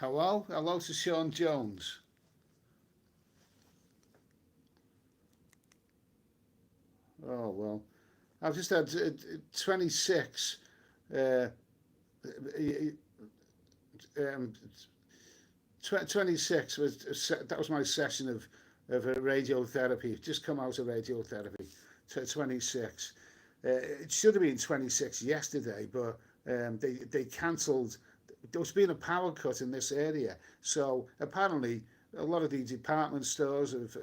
Hello? Hello to Sean Jones. Oh, well. I've just had 26. Uh, um, 26 that was my session of radiotherapy. Just come out of radiotherapy. 26. It should have been 26 yesterday, but they cancelled. There was been a power cut in this area, so apparently a lot of the department stores of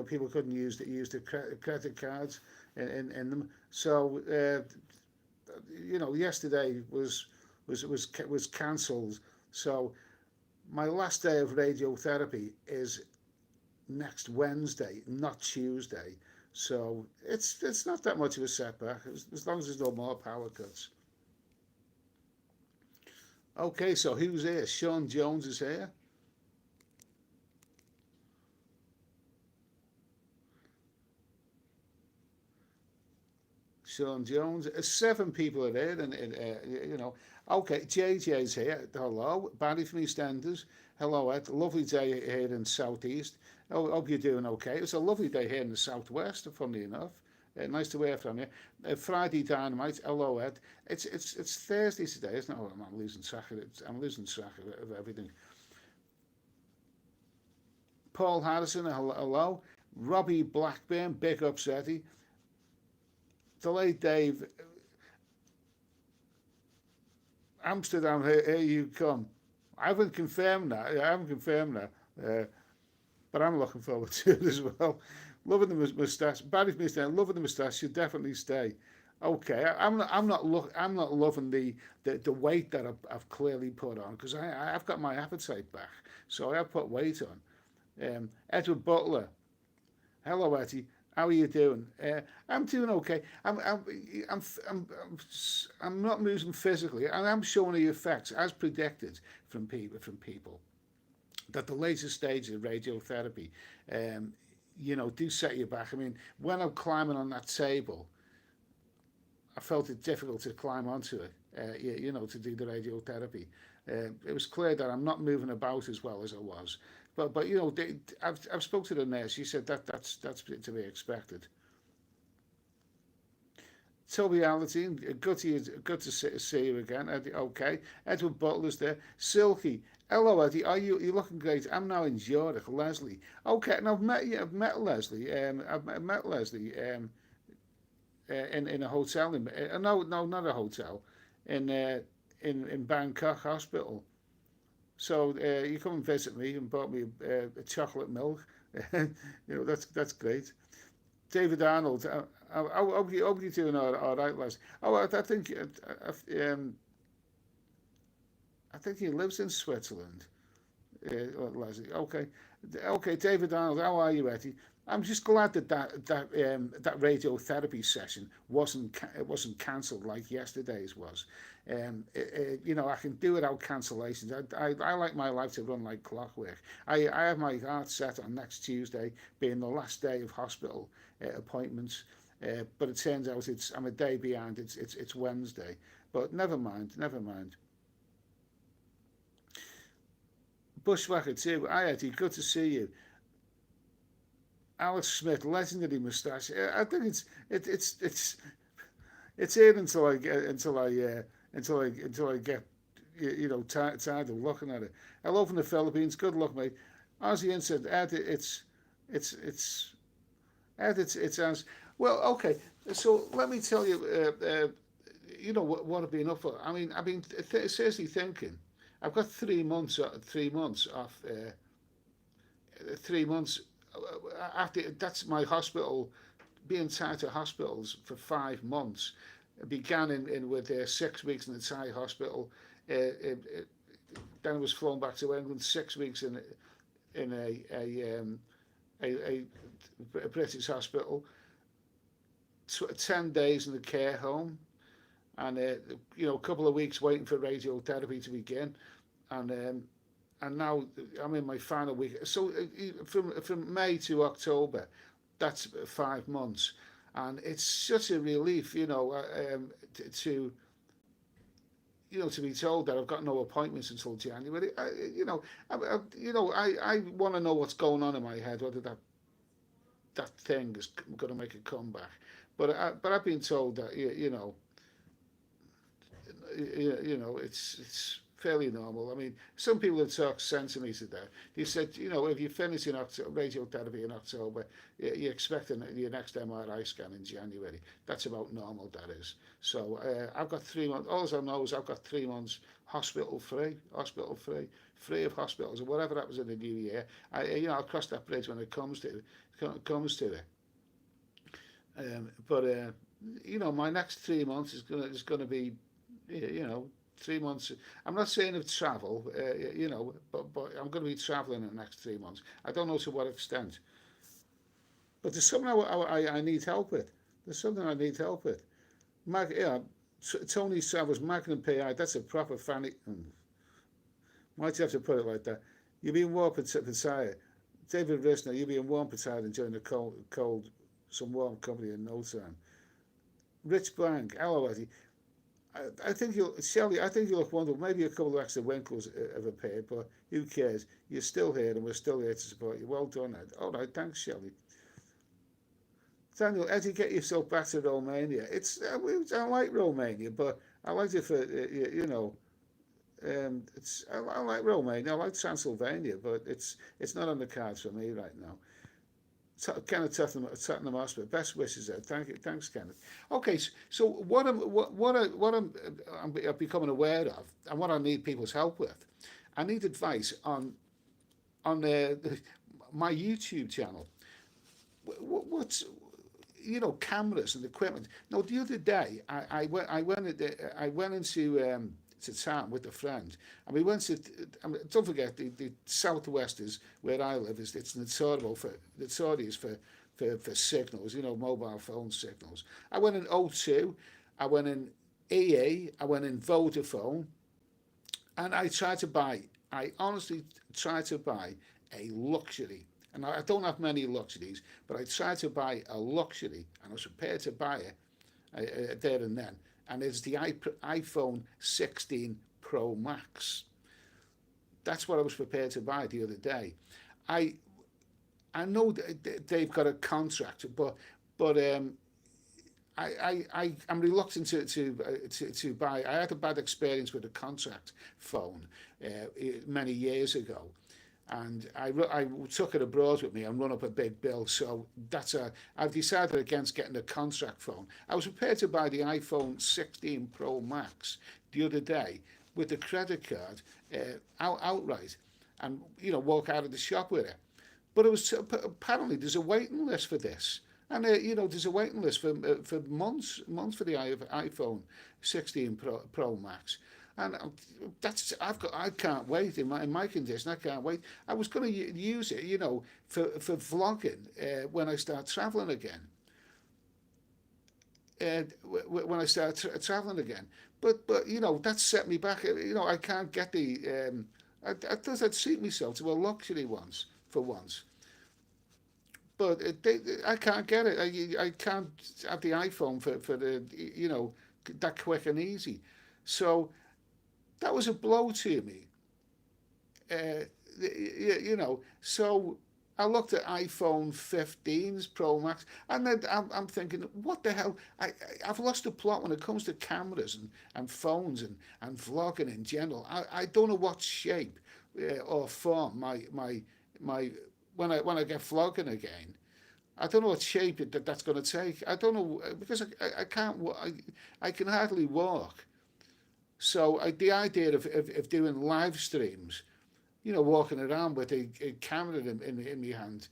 people couldn't use the credit cards in them. So yesterday was cancelled. So my last day of radiotherapy is next Wednesday, not Tuesday. So it's not that much of a setback as long as there's no more power cuts. Okay, so who's here? Sean Jones is here. Sean Jones. Seven people are here, and. Okay, JJ's here. Hello, Barry from EastEnders. Hello, Ed. Lovely day here in South East. Oh, hope you're doing okay. It's a lovely day here in the Southwest, funnily enough. Nice to hear from you. Friday Dynamite. Hello, Ed. It's Thursday today, isn't it? Oh, I'm losing track of it. I'm losing track of everything. Paul Harrison. Hello. Robbie Blackburn. Big ups, Eddie. Delayed Dave. Amsterdam, here you come. I haven't confirmed that. I haven't confirmed that. But I'm looking forward to it as well. Loving the moustache. Barry's moustache. Loving the moustache. Should definitely stay. Okay, I'm not loving the weight that I've clearly put on because I've got my appetite back, so I have put weight on. Edward Butler. Hello, Eddie. How are you doing? I'm doing okay. I'm, I'm, I'm not losing physically, and I'm showing the effects as predicted from people that the later stages of radiotherapy, um, do set you back. I mean, when I'm climbing on that table, I felt it difficult to climb onto it. To do the radiotherapy. It was clear that I'm not moving about as well as I was. But I've spoke to the nurse. She said that's to be expected. Toby Albertine, good to see you again. Eddie, okay, Edward Butler's there. Silky, hello Eddie. You looking great? I'm now in Zurich. Leslie, okay, and I've met Leslie. I've met Leslie in a hotel. No, not a hotel. In in Bangkok Hospital. So you come and visit me and bought me a chocolate milk. That's great. David Arnold, hope you're doing all right, Les. Oh, I think he lives in Switzerland, Leslie. Okay, okay, David Arnold, how are you, Eddie? I'm just glad that radiotherapy session wasn't cancelled like yesterday's was. I can do without cancellations. I like my life to run like clockwork. I have my heart set on next Tuesday being the last day of hospital appointments, but it turns out I'm a day behind. It's Wednesday, but never mind, never mind. Bushwhacker too. Hi Eddie, good to see you. Alex Smith, legendary moustache. I think it's here until I get tired of looking at it. Hello from the Philippines. Good luck, mate. Ozzy said, Ed, it's Ed, it's as well. Okay, so let me tell you, what I've been up for. I mean, I've been seriously thinking. I've got 3 months, 3 months off, 3 months after. That's my hospital being tied to hospitals for 5 months. It began in with 6 weeks in the Thai hospital. Then I was flown back to England. 6 weeks in a British hospital. 10 days in the care home, and a couple of weeks waiting for radiotherapy to begin, and now I'm in my final week. So from May to October, that's 5 months, and it's such a relief, to to be told that I've got no appointments until January, I want to know what's going on in my head, whether that thing is going to make a comeback. But I've been told that it's fairly normal. I mean, some people have talked sense to me today. They said, if you finish in radiotherapy in October, you're expecting your next MRI scan in January. That's about normal, that is. So I've got 3 months. All I know is I've got 3 months free of hospitals, or whatever happens in the new year. I'll cross that bridge when it comes to it. My next 3 months is gonna be, you know, 3 months. I'm not saying of travel, but I'm going to be traveling in the next 3 months. I don't know to what extent, but there's something I need help with. There's something I need help with. Tony Savage, Magnum PI. That's a proper fanny. Might you have to put it like that? You've been warm retired. David Risner, you've been warm retired enjoying the cold, some warm company in no time. Rich Blank, hello Eddie. I think Shelley, I think you look wonderful. Maybe a couple of extra wrinkles have appeared, but who cares? You're still here and we're still here to support you. Well done, Ed. All right, thanks, Shelley. Daniel, Eddie, get yourself back to Romania. I like Romania, but I like it for, I like Romania. I like Transylvania, but it's not on the cards for me right now. Kenneth Tottenham Hotspur. Best wishes, Ed. Thank you, thanks, Kenneth. Okay, so I'm becoming aware of, and what I need people's help with, I need advice on my YouTube channel. What's cameras and equipment. Now the other day I went into to town with a friend, and we went to. Don't forget the southwest is where I live. It's notorious for signals. Mobile phone signals. I went in O2, I went in EE, I went in Vodafone, and I honestly tried to buy a luxury. And I don't have many luxuries, but I tried to buy a luxury, and I was prepared to buy it there and then. And it's the iPhone 16 Pro Max. That's what I was prepared to buy the other day. I know they've got a contract, but I'm reluctant to buy. I had a bad experience with a contract phone many years ago, and I took it abroad with me and run up a big bill. So I've decided against getting a contract phone. I was prepared to buy the iPhone 16 Pro Max the other day with the credit card outright, and walk out of the shop with it. But apparently there's a waiting list for this. And there's a waiting list for months for the iPhone 16 Pro Max. And I can't wait in my condition. I can't wait. I was going to use it, for vlogging when I start traveling again. When I start traveling again, but that set me back. I can't get the. I'd treat myself to a luxury for once. But I can't get it. I can't have the iPhone for the that quick and easy. So that was a blow to me. So I looked at iPhone 15s Pro Max, and then I'm thinking, what the hell? I've lost the plot when it comes to cameras and phones and vlogging in general. I don't know what shape or form my when I get vlogging again. I don't know what shape that's going to take. I don't know, because I can't. I can hardly walk. So the idea of doing live streams, walking around with a camera in my hand,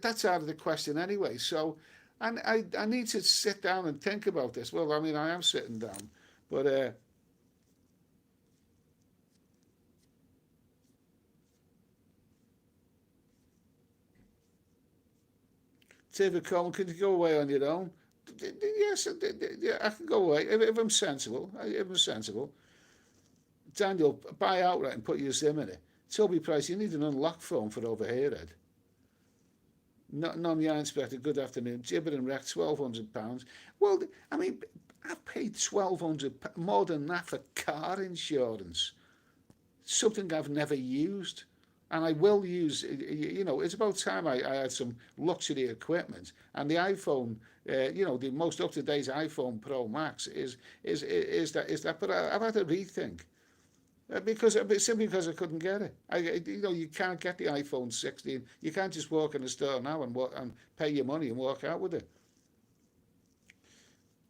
that's out of the question anyway. So, and I need to sit down and think about this. Well, I mean, I am sitting down, but David Coleman, can you go away on your own? Yes, yeah, I can go away if I'm sensible. If I'm sensible. Daniel, buy outright and put your SIM in it. Toby Price, you need an unlocked phone for over here, Ed. Non-Yard Inspector, good afternoon. Gibbet and Wreck, £1,200. Well, I mean, I've paid £1,200, more than that, for car insurance. Something I've never used. And I will use, it's about time I had some luxury equipment. And the iPhone, the most up-to-date iPhone Pro Max is that. But I've had to rethink. Simply because I couldn't get it. You can't get the iPhone 16. You can't just walk in the store now and pay your money and walk out with it.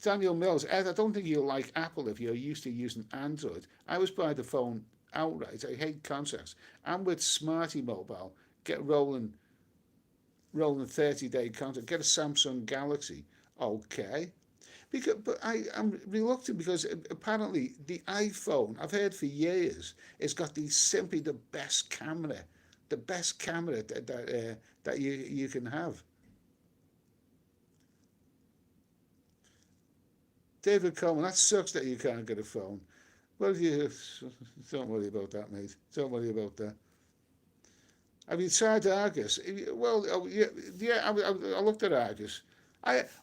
Daniel Mills, Ed, I don't think you'll like Apple if you're used to using Android. I was buying the phone outright. I hate contracts. I'm with Smarty Mobile. Get rolling 30-day contract. Get a Samsung Galaxy. Okay. But I'm reluctant because apparently the iPhone, I've heard for years, it's got simply the best camera that you can have. David Coleman, that sucks that you can't get a phone. Well, don't worry about that, mate. Don't worry about that. Have you tried Argus? Well, oh, yeah. I looked at Argus.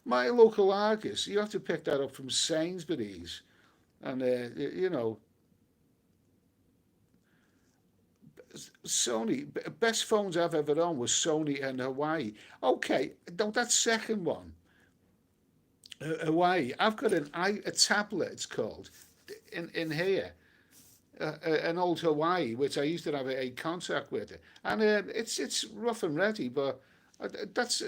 My local Argus, you have to pick that up from Sainsbury's, and Sony. Best phones I've ever owned was Sony and Hawaii. Okay, don't that second one, Hawaii. I've got a tablet. It's called in here. An old Hawaii, which I used to have a contract with, and it's rough and ready, but that's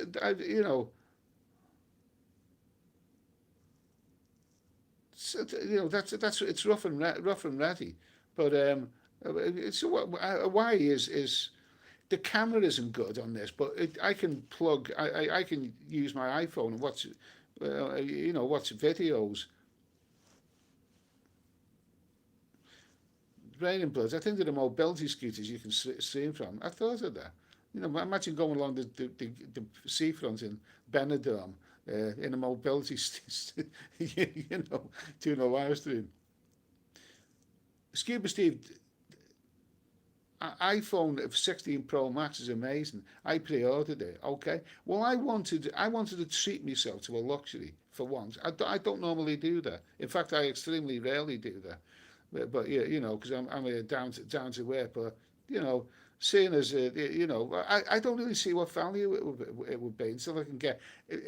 that's it's rough and ready, but Hawaii is the camera isn't good on this, but I can I can use my iPhone and watch videos. Raining Bloods. I think they're the mobility scooters you can stream from. I thought of that. Imagine going along the seafront in Benidorm in a mobility, doing a live stream. Scuba Steve, iPhone 16 Pro Max is amazing. I pre-ordered it. Okay. Well, I wanted to treat myself to a luxury for once. I don't normally do that. In fact, I extremely rarely do that. But yeah, because I'm down to earth. But seeing as I don't really see what value it would be until I can get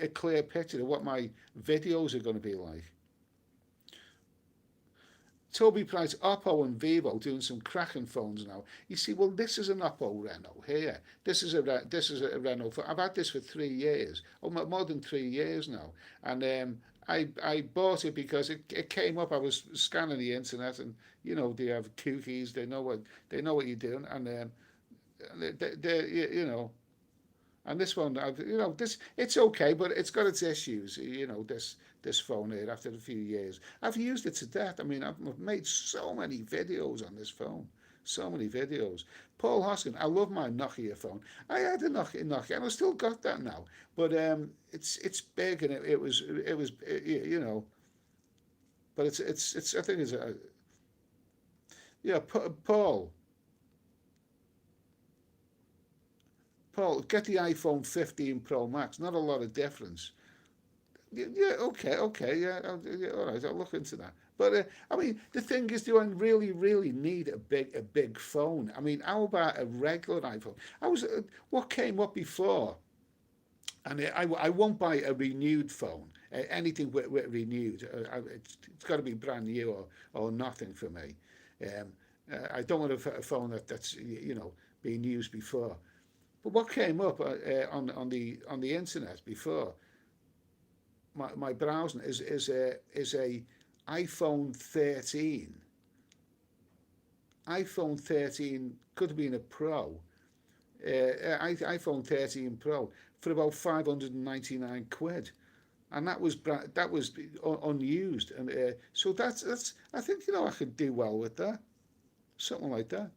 a clear picture of what my videos are going to be like. Toby Price, Oppo and Vivo doing some cracking phones now. You see, well, this is an Oppo Reno here. This is a Reno. I've had this for 3 years, more than 3 years now, and I bought it because it came up. I was scanning the internet, and they have cookies. They know what you're doing, and they and this one, it's okay, but it's got its issues. This phone here. After a few years, I've used it to death. I mean, I've made so many videos on this phone, so many videos. Paul Hoskin, I love my Nokia phone. I had a Nokia, and I still got that now. But it's big, and it was. But it's I think it's yeah. Paul. Paul, get the iPhone 15 Pro Max. Not a lot of difference. Yeah, okay, yeah, yeah, all right, I'll look into that. But I mean, the thing is, do I really, really need a big phone? I mean, how about a regular iPhone? What came up before, and I won't buy a renewed phone. Anything with renewed, it's got to be brand new or nothing for me. Um, I don't want a phone that's being used before. But what came up on the internet before my browsing is a iPhone 13. iPhone 13 could have been a Pro. iPhone 13 Pro for about 599 quid, and that was unused, and so that's I think I could do well with that, something like that.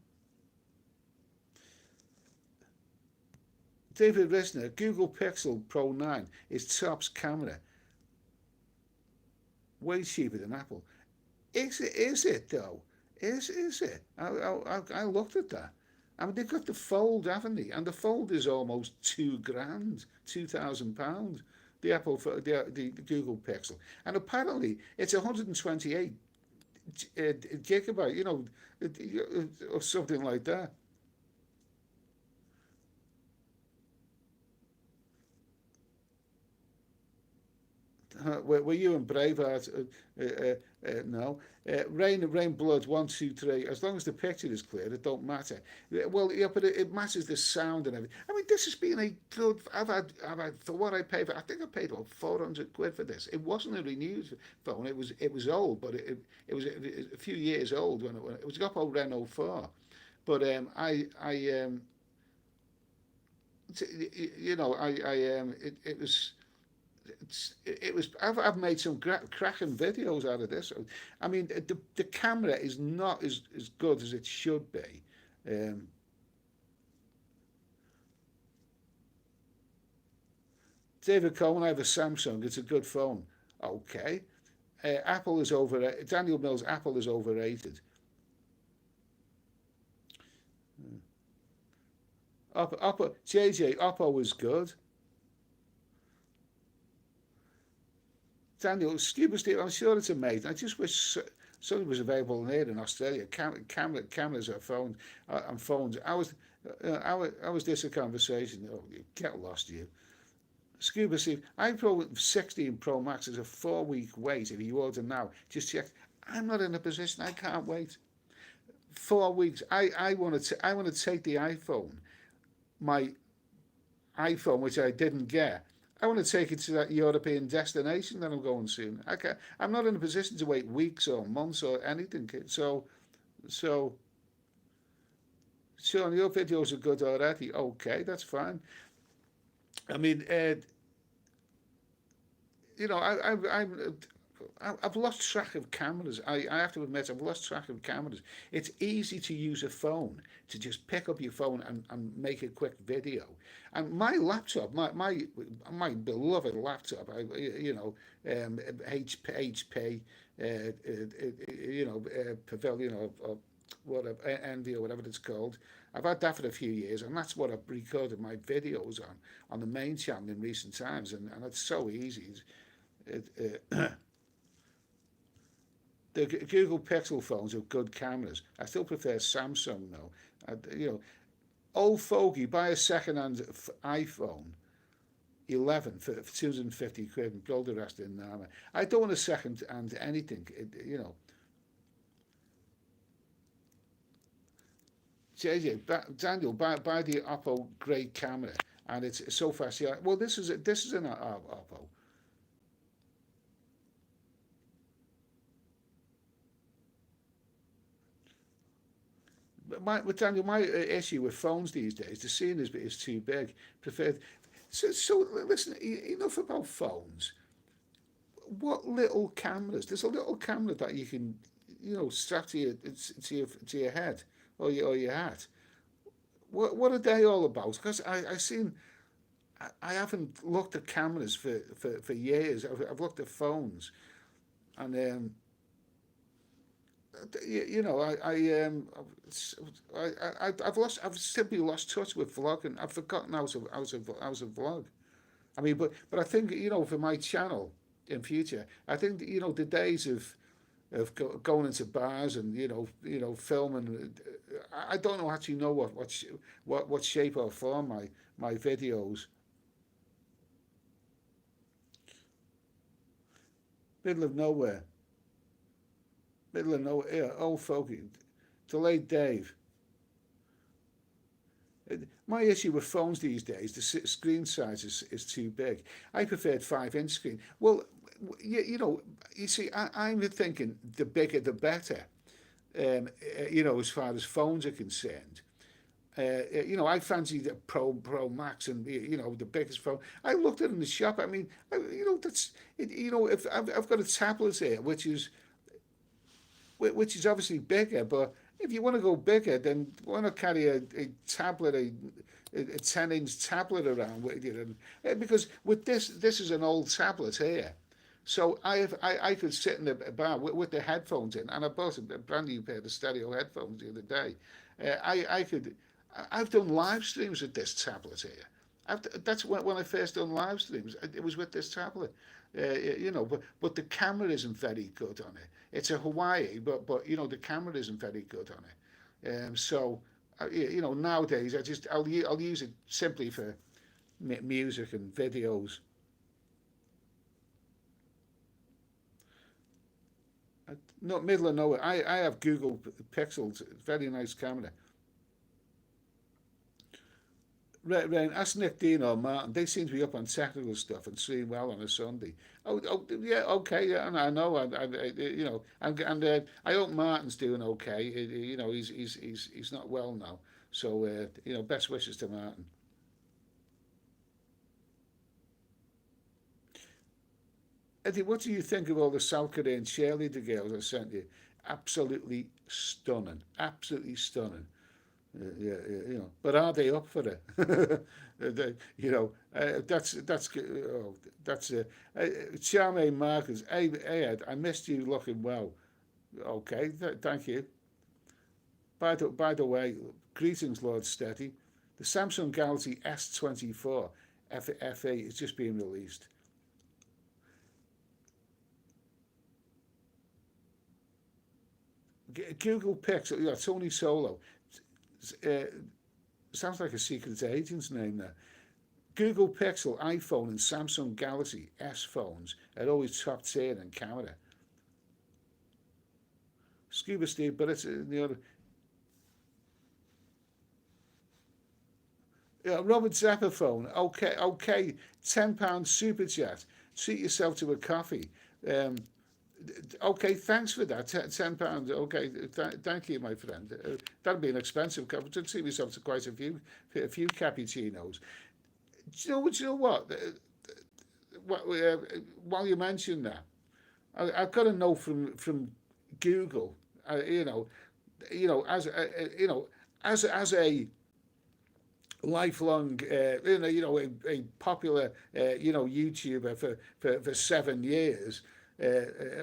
David Risner, Google Pixel Pro 9 is tops camera, way cheaper than Apple. Is it though? Is it? I looked at that. I mean, they've got the Fold, haven't they? And the Fold is almost £2,000, £2,000. the the Google Pixel, and apparently it's 128 gigabyte, or something like that. Were you in Braveheart? No. Rain Blood, 1, 2, 3. As long as the picture is clear, it don't matter. Well, yeah, but it matters the sound and everything. I mean, this has been a good. I've had for what I paid for. I think I paid about 400 quid for this. It wasn't a renewed phone. It was old, but it was a few years old when it was got old Renault 4. But it was I've made some cracking videos out of this. I mean, the camera is not as good as it should be. Um, David Coleman, I have a Samsung. It's a good phone. Okay. Apple is over. Daniel Mills, Apple is overrated. JJ, Oppo is good. Daniel, stupid Steve, I'm sure it's amazing. I just wish something was available here in Australia. Cameras are phones and phones. I was this a conversation. Oh, you get lost, you. Scuba Steve, iPro 16 Pro Max is a 4 week wait if you order now. Just check. I'm not in a position. I can't wait. 4 weeks. I want to take the my iPhone, which I didn't get. I want to take it to that European destination that I'm going soon. I'm not in a position to wait weeks or months or anything. So, Sean, your videos are good already. Okay, that's fine. I mean, I've lost track of cameras. I have to admit, I've lost track of cameras. It's easy to use a phone, to just pick up your phone and make a quick video. And my laptop, my beloved laptop, HP, Pavilion or whatever, Envy or whatever it's called. I've had that for a few years, and that's what I've recorded my videos on the main channel in recent times, and it's so easy. The Google Pixel phones have good cameras. I still prefer Samsung though. Old fogey, buy a second-hand iPhone 11 for 250 quid and build the rest in Nama. I don't want a second-hand anything. JJ, Daniel, buy the Oppo great camera, and it's so fast. Yeah, well, this is an Oppo. With Daniel, my issue with phones these days, the scene is too big. Preferred. So listen, enough about phones. What little cameras? There's a little camera that you can, strap to your head or your hat. What are they all about? Because I haven't looked at cameras for years. I've looked at phones, and I've simply lost touch with vlogging. I've forgotten how to vlog. I mean, but I think for my channel in future, I think the days of going into bars and filming. I don't know actually know what shape or form my videos. Middle of nowhere, middle of nowhere. Yeah, old fogey, delayed Dave. My issue with phones these days, the screen size is too big. I preferred 5-inch screen. Well, you see, I'm thinking the bigger the better. As far as phones are concerned. I fancied the Pro Max and the biggest phone. I looked at it in the shop. I mean, that's it, if I've got a tablet here, which is obviously bigger, but if you want to go bigger, then why not carry a tablet, a 10-inch tablet around with you? Because with this is an old tablet here. So I could sit in a bar with the headphones in, and I bought a brand new pair of stereo headphones the other day. I've done live streams with this tablet here, That's when I first done live streams. It was with this tablet, you know. But the camera isn't very good on it. It's a Hawaii, but you know the camera isn't very good on it. So you know nowadays I'll use it simply for music and videos. No, middle of nowhere. I have Google Pixels. Very nice camera. Right, right. Ask Nick Dean or Martin. They seem to be up on technical stuff and seeing well on a Sunday. Yeah, okay, yeah, and I know, you know, and I hope Martin's doing okay. You know, he's not well now, so you know, best wishes to Martin. Eddie, what do you think of all the South Korean cheerleader girls I sent you? Absolutely stunning, absolutely stunning. You know, but are they up for it? You know, that's Charmaine Marcus. Hey Ed, I missed you looking well. Okay, thank you. By the way, greetings, Lord Steady. The Samsung Galaxy S24 FA is just being released. Google Pixel, yeah, Tony Solo. Uh, Sounds like a secret agent's name there. Google Pixel, iPhone, and Samsung Galaxy S phones are always top tier in camera. Scuba Steve, but it's the other. Yeah, Robert Zappa phone. Okay, okay. £10 super chat. Treat yourself to a coffee. Um, okay, thanks for that. £10. Okay, thank you, my friend. That'd be an expensive coffee. To treat myself to quite a few cappuccinos. Do you know what? While you mentioned that, I've got a note from Google. You know, you know, as a lifelong, a popular, YouTuber for 7 years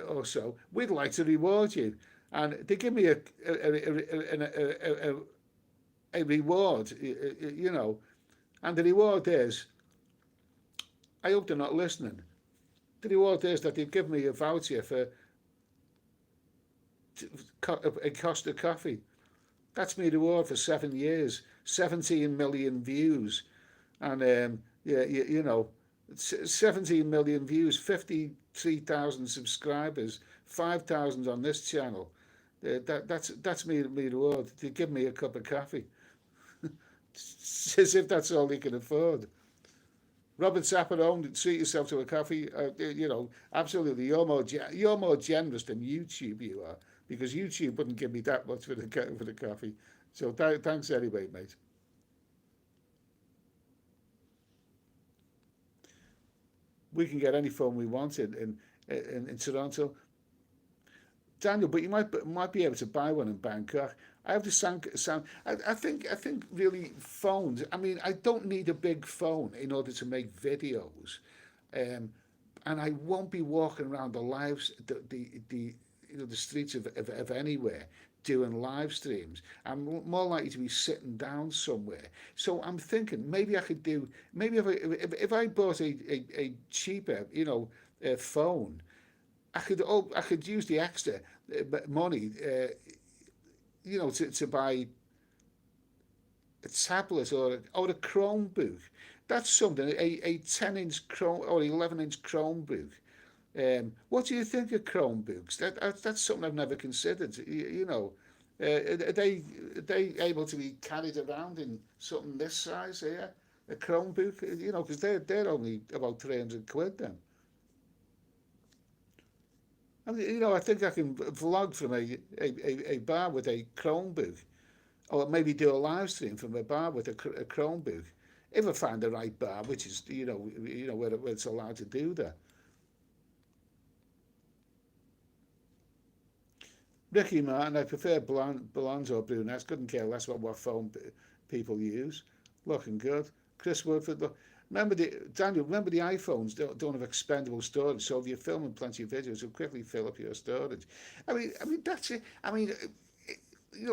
or so, we'd like to reward you, and they give me a reward, and the reward is, I hope they're not listening. The reward is that they've given me a voucher for a Costa coffee. That's my reward for 7 years, 17 million views, and yeah, 17 million views, 53,000 subscribers, 5,000 on this channel. That's me reward. They give me a cup of coffee, as if that's all they can afford. Robert Sapperone, treat yourself to a coffee. Absolutely, you're more generous than YouTube. You are, because YouTube wouldn't give me that much for the coffee. So thanks anyway, mate. We can get any phone we want in Toronto, Daniel. But you might be able to buy one in Bangkok. I have the sound. I think really phones. I mean, I don't need a big phone in order to make videos, um, and I won't be walking around the streets of anywhere doing live streams. I'm more likely to be sitting down somewhere. So I'm thinking maybe I could do, maybe if I bought a cheaper, phone, I could use the extra money, to buy a tablet or a Chromebook. That's something, a 10-inch Chrome or 11-inch Chromebook. What do you think of Chromebooks? That's something I've never considered. Are they able to be carried around in something this size here? A Chromebook, because they're only about 300 quid then. I mean, I think I can vlog from a bar with a Chromebook, or maybe do a live stream from a bar with a Chromebook. If I find the right bar, which is where it's allowed to do that. Ricky Martin, I prefer blondes or brunettes. Couldn't care less about what phone people use. Looking good. Chris Woodford. Remember Daniel. Remember the iPhones don't have expendable storage. So if you're filming plenty of videos, you'll quickly fill up your storage. I mean that's it. I mean,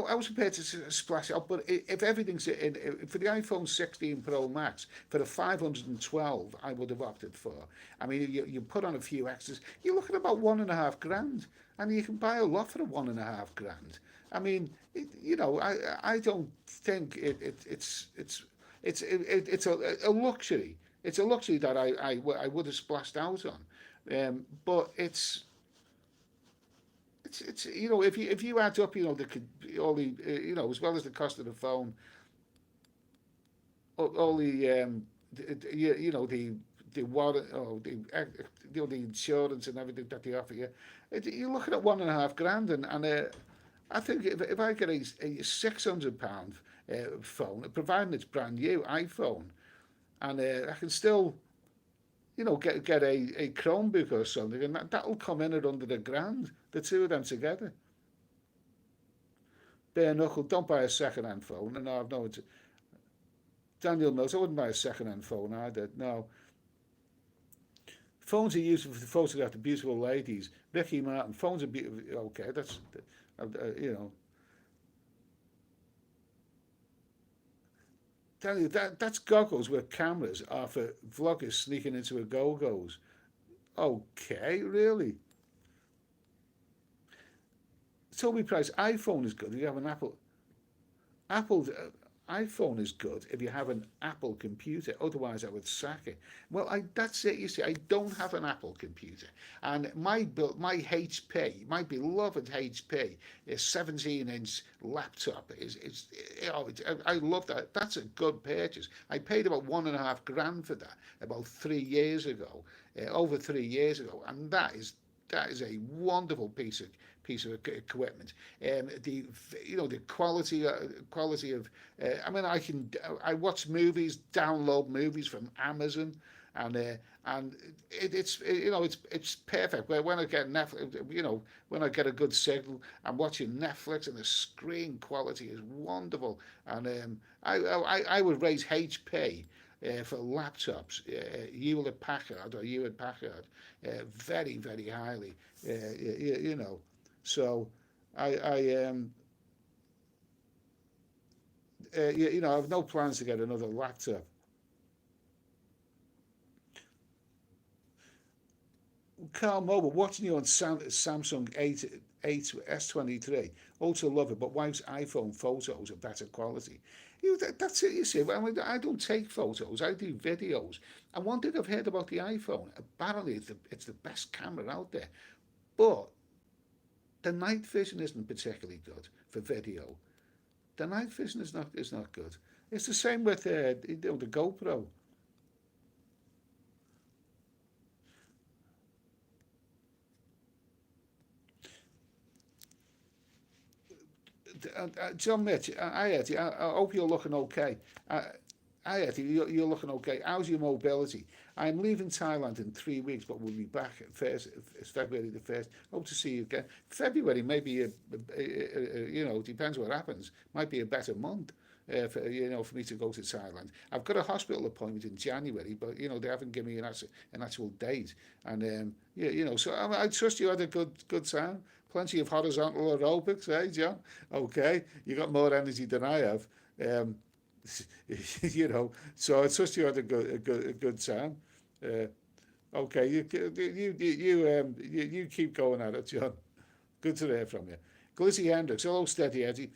I was prepared to splash out, but if everything's for the iPhone 16 Pro Max, for the 512, I would have opted for. I mean, you put on a few extras, you're looking at about 1.5 grand, and you can buy a lot for a 1.5 grand. I mean, I don't think it's a luxury. It's a luxury that I would have splashed out on, but if you add up all the as well as the cost of the phone, all the the warrant, the insurance and everything that they offer you, you're looking at 1.5 grand, and I think if I get a £600 phone, providing it's brand new iPhone, and I can still get a Chromebook or something, and that'll come in at under £1 grand, the two of them together. Bare knuckle, don't buy a second-hand phone. And no, I've no. Daniel knows I wouldn't buy a second-hand phone either. No, phones are used to photograph the beautiful ladies. Ricky Martin, phones are beautiful. Okay, that's you know. Tell you that's goggles where cameras are for vloggers sneaking into a go-go's. Okay, really? Toby Price, iPhone is good. If you have an Apple iPhone is good if you have an Apple computer. Otherwise, I would sack it. Well, that's it. You see, I don't have an Apple computer, and my HP, my beloved HP, is 17-inch laptop. I love that. That's a good purchase. I paid about 1.5 grand for that about 3 years ago, over 3 years ago, and that is a wonderful piece of equipment. The quality of I mean, I watch movies, download movies from Amazon, and it's perfect. When I get Netflix, when I get a good signal, I'm watching Netflix, and the screen quality is wonderful. And I would rate HP for laptops, Hewlett Packard or Hewlett Packard, very very highly. So I I have no plans to get another laptop. Carl Mobile, watching you on Samsung 8 S23. Also love it, but wife's iPhone photos are better quality. That's it, you see. I mean, I don't take photos, I do videos. And one thing I've heard about the iPhone, apparently it's the best camera out there. But the night vision isn't particularly good for video. The night vision is not good. It's the same with the GoPro. John Mitch, Eddie, I hope you're looking okay. Hi Eddie, you're looking okay. How's your mobility? I'm leaving Thailand in 3 weeks, but we'll be back first. It's February the 1st. Hope to see you again. February maybe depends what happens. Might be a better month. For me to go to Thailand. I've got a hospital appointment in January, but they haven't given me an actual date. And so I trust you had a good time. Plenty of horizontal aerobics, eh, John? Okay, you got more energy than I have. Um, so I trust you had a good time. Uh, okay, you keep going at it, John. Good to hear from you. Glizzy Hendricks, hello, Steady Eddie.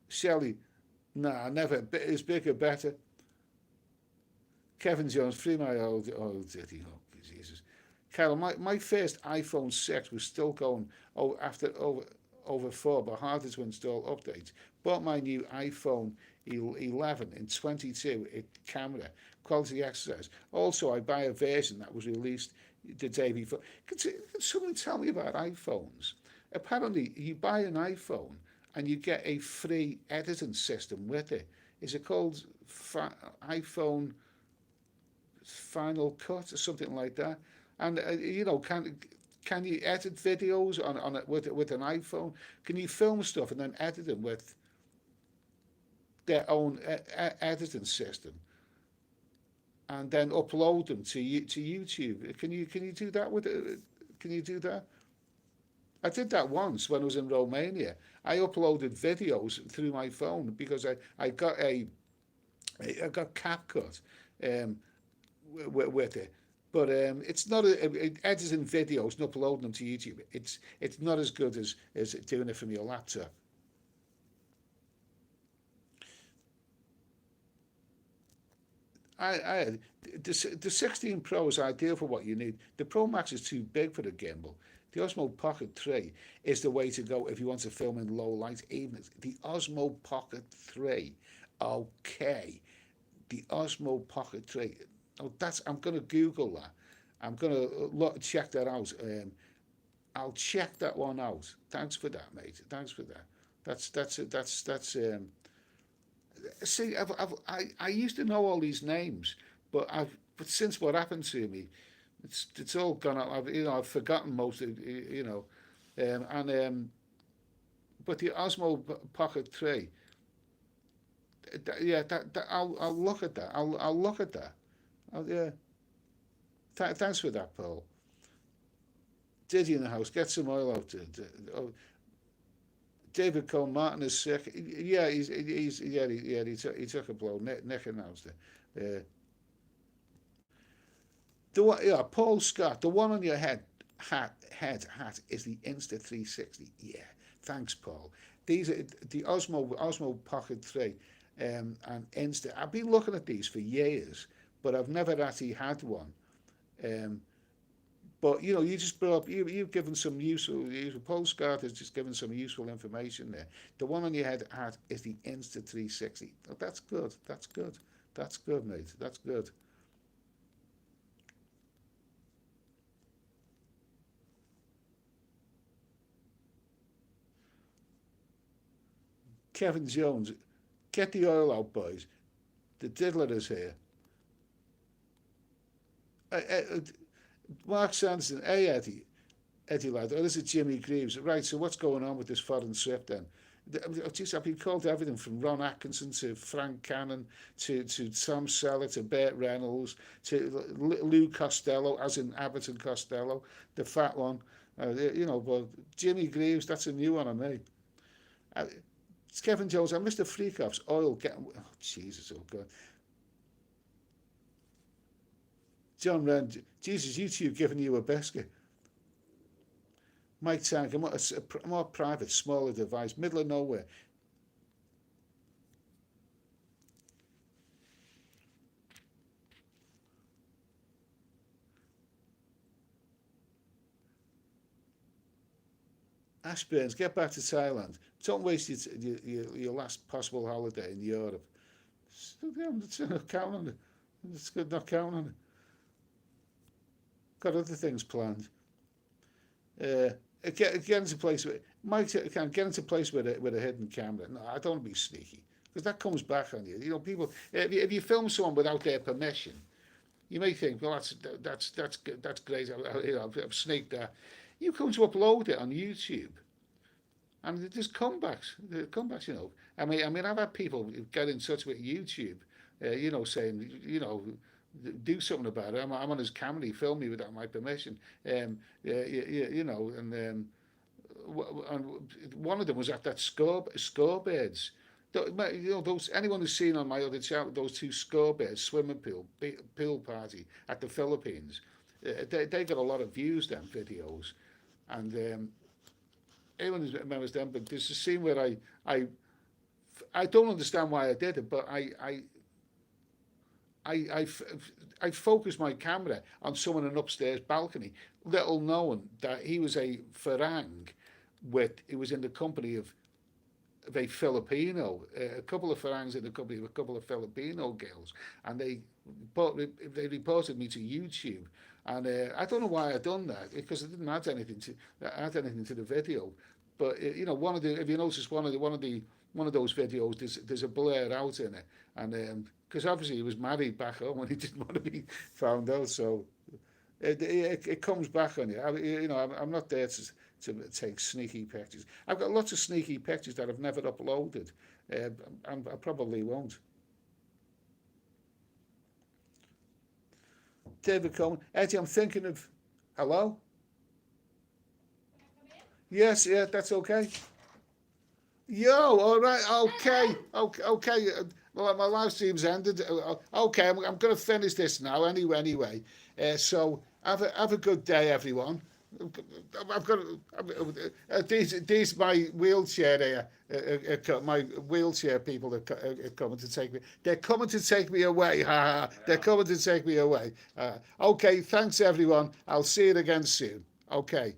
Shelley, nah, never. Is bigger, better. Kevin Jones, free my old Eddie. Oh, Jesus. Carol, my first iPhone 6 was still going after over 4, but harder to install updates. Bought my new iPhone 11 in 22, camera, quality exercise. Also, I buy a version that was released the day before. Can someone tell me about iPhones? Apparently, you buy an iPhone and you get a free editing system with it. Is it called iPhone Final Cut or something like that? And can you edit videos on it with an iPhone? Can you film stuff and then edit them with their own editing system, and then upload them to YouTube? Can you do that with it? Can you do that? I did that once when I was in Romania. I uploaded videos through my phone because I got CapCut um, with it. But it's not editing videos and uploading them to YouTube. It's not as good as doing it from your laptop. I the 16 Pro is ideal for what you need. The Pro Max is too big for the gimbal. The Osmo Pocket 3 is the way to go if you want to film in low light evenings. The Osmo Pocket 3, okay. The Osmo Pocket 3. Oh, that's I'm gonna Google that. I'm gonna check that out. I'll check that one out. Thanks for that, mate. Thanks for that. That's. See, I used to know all these names, but since what happened to me, it's all gone out. I've forgotten most of and but the Osmo Pocket 3, yeah, I'll look at that. I'll look at that. Yeah, thanks for that, Paul. Did you in the house? Get some oil out. Oh, David Cole Martin is sick. Yeah, he's yeah he took a blow. Nick announced it. The one, yeah, Paul Scott. The one on your hat is the Insta 360. Yeah, thanks, Paul. These are the Osmo Pocket 3 and Insta. I've been looking at these for years, but I've never actually had one. Um, But you just brought up you've given some useful. Postcard has just given some useful information there. The one on your head hat is the Insta 360. Oh, that's good. That's good. That's good, mate. That's good. Kevin Jones, get the oil out, boys. The diddler is here. Uh, uh, Mark Sanderson, hey Eddie lad. Oh, this is Jimmy Greaves. Right. So what's going on with this foreign trip then? Geez, I've been called everything from Ron Atkinson to Frank Cannon to Tom Selleck to Burt Reynolds to Lou Costello, as in Abbott and Costello, the fat one. But Jimmy Greaves, that's a new one on me. Uh, it's Kevin Jones and Mr. Freakoff's oil getting. Oh, Jesus, oh God. John Wren, Jesus, YouTube giving you a biscuit. Mike Tank, a more private, smaller device, middle of nowhere. Ashburns, get back to Thailand. Don't waste your last possible holiday in Europe. It's not counting on it. It's good not counting on it. Got other things planned. Uh, get into a place where Mike can get into a place with a hidden camera. No, I don't want to be sneaky because that comes back on you. People if you film someone without their permission, you may think, well, that's great. I've sneaked that. You come to upload it on YouTube, and there's comebacks. I mean, I've had people get in touch with YouTube, saying, do something about it. I'm on his camera. He filmed me without my permission. And one of them was at that Scorebirds. Those anyone who's seen on my other channel those two Scorebirds swimming pool party at the Philippines, they got a lot of views them videos, and anyone who remembers them. But there's a scene where I don't understand why I did it, but I, I, I focused my camera on someone in an upstairs balcony, little knowing that he was a Farang he was in the company of a Filipino, a couple of Farangs in the company of a couple of Filipino girls, and they reported me to YouTube, and I don't know why I done that because it didn't add anything to the video, but one of the if you notice one of those videos there's a blur out in it, and because obviously he was married back home and he didn't want to be found out, so it comes back on you. I'm not there to take sneaky pictures. I've got lots of sneaky pictures that I've never uploaded, and I probably won't. David Coleman, Eddie, I'm thinking of. Hello? Yes, yeah, that's okay. Yo, all right, okay, okay, okay. Well, my live stream's ended. Okay, I'm going to finish this now. Anyway. So have a good day, everyone. I've got these my wheelchair here. My wheelchair people are coming to take me. They're coming to take me away. Ha ha. They're coming to take me away. Okay, thanks everyone. I'll see you again soon. Okay.